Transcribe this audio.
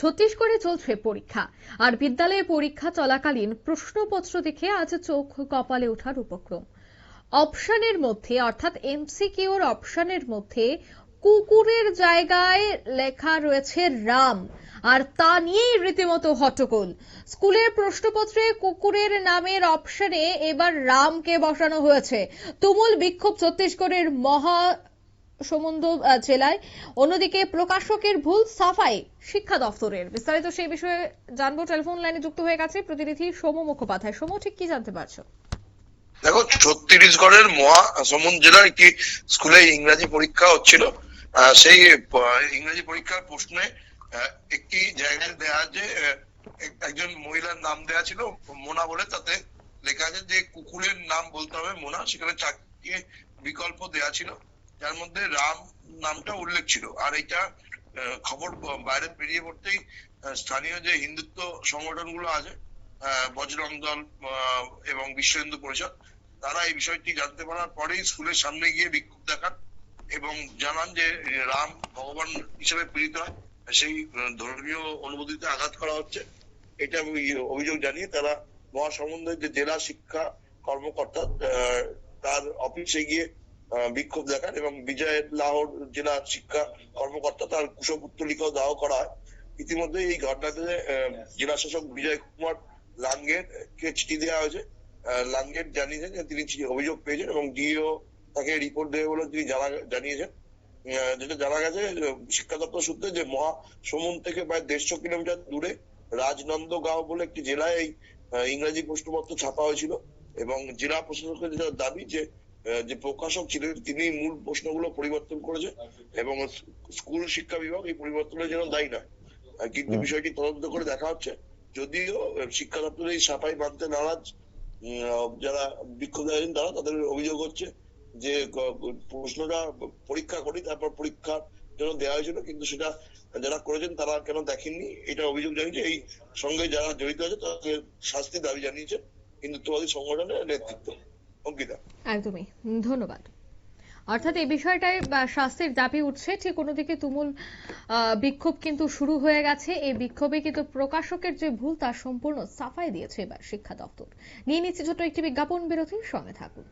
ছত্তিশগড়ে চলছে পরীক্ষা, আর বিদ্যালয়ে পরীক্ষা চলাকালীন প্রশ্নপত্র দেখে আজ চোখ কপালে ওঠার উপক্রম। অপশনের মধ্যে অর্থাৎ এমসিকিউর অপশনের মধ্যে কুকুরের জায়গায় লেখা রয়েছে রাম, আর তা নিয়েই রীতিমতো হট্টগোল। স্কুলের প্রশ্নপত্রে কুকুরের নামের অপশনে এবার রামকে বসানো হয়েছে। তুমুল বিক্ষোভ ছত্তিশগড়ের মহাসমুন্দ জেলায়। অন্যদিকে প্রকাশকের ভুল সাফাই শিক্ষা দফতরের। বিস্তারিত সেই বিষয়ে জানবো, টেলিফোন লাইনে যুক্ত হয়ে গেছে প্রতিনিধি সৌম্য মুখোপাধ্যায়। সৌম্য, ঠিক কি জানতে পারছো? দেখো, ছত্তিশগড়ের মহাসমুন্দ জেলার একটি স্কুলে ইংরাজি পরীক্ষা হচ্ছিল। সেই ইংরাজি পরীক্ষার প্রশ্নে একটি জায়গায় দেয়া আছে, একজন মহিলার নাম দেয়া ছিল মোনা বলে, তাতে লেখা আছে যে কুকুরের নাম বলতে হবে মোনা। সেখানে 4টি বিকল্প দেয়া ছিল, যার মধ্যে রাম নামটা উল্লেখ ছিল। আর এটা খবর বাইরে বেরিয়ে পড়তেই স্থানীয় যে হিন্দুত্ব সংগঠনগুলো আছে, বজরং দল এবং বিশ্ব হিন্দু পরিষদ, তারা এই বিষয়টি জানতে পারার পরেই স্কুলের সামনে গিয়ে বিক্ষোভ দেখান এবং জানান যে রাম ভগবান হিসেবে পূজিত হয়, সেই ধর্মীয় অনুভূতিতে আঘাত করা হচ্ছে। এটা অভিযোগ জানিয়ে তারা মহাসমুন্দের যে জেলা শিক্ষা কর্মকর্তা, তার অফিসে গিয়ে বিক্ষোভ দেখান এবং বিজয় লাহোর জেলা শিক্ষা কর্মকর্তা তার কুশপুত্তলিকাও দাহ করা হয়। ইতিমধ্যে এই ঘটনাতে জেলা শাসক বিজয় কুমার লাঙ্গের কে চিঠি দেওয়া হয়েছে। লাঙ্গের জানিয়েছেন যে তিনি অভিযোগ পেয়েছেন এবং ডিও তাকে রিপোর্ট দেবে বলে তিনি জানিয়েছেন। যেটা জানা গেছে শিক্ষা দপ্তর সূত্রে যে মহাসমুন্দ থেকে প্রায় 150 কিলোমিটার দূরে রাজনন্দগাঁও বলে একটি জেলায় এই ইংরেজি প্রশ্নপত্র ছাপা হয়েছিল এবং জেলা প্রশাসকের যেটা দাবি যে প্রকাশক ছিলেন তিনি মূল প্রশ্নগুলো পরিবর্তন করেছে এবং স্কুল শিক্ষা বিভাগ এই পরিবর্তনের জন্য দায়ী নয়। কিন্তু বিষয়টি তদন্ত করে দেখা হচ্ছে। যদিও শিক্ষা দপ্তর এই সাফাই মানতে নারাজ যারা বিক্ষোভ দেখাচ্ছেন, তারা তাদের অভিযোগ হচ্ছে যে প্রশ্নটা পরীক্ষা করি তারপর পরীক্ষার জন্য দেওয়া হয়েছিল, কিন্তু সেটা যারা করেছেন তারা কেন দেখেননি, এটা অভিযোগ জানিয়েছে। এই সঙ্গে যারা জড়িত আছে তাদের শাস্তি দাবি জানিয়েছে হিন্দুত্ববাদী সংগঠনের নেতৃত্ব। অঙ্কিতা, একদমই ধন্যবাদ। অর্থাৎ এই বিষয়টায় শাস্তির দাবি উঠছে, ঠিক অন্যদিকে তুমুল বিক্ষোভ কিন্তু শুরু হয়ে গেছে। এই বিক্ষোভে কিন্তু প্রকাশকের যে ভুল তার সম্পূর্ণ সাফাই দিয়েছে এবার শিক্ষা দপ্তর। নিয়ে নিচ্ছে ছোট একটি বিজ্ঞাপন বিরতির সঙ্গে থাকুন।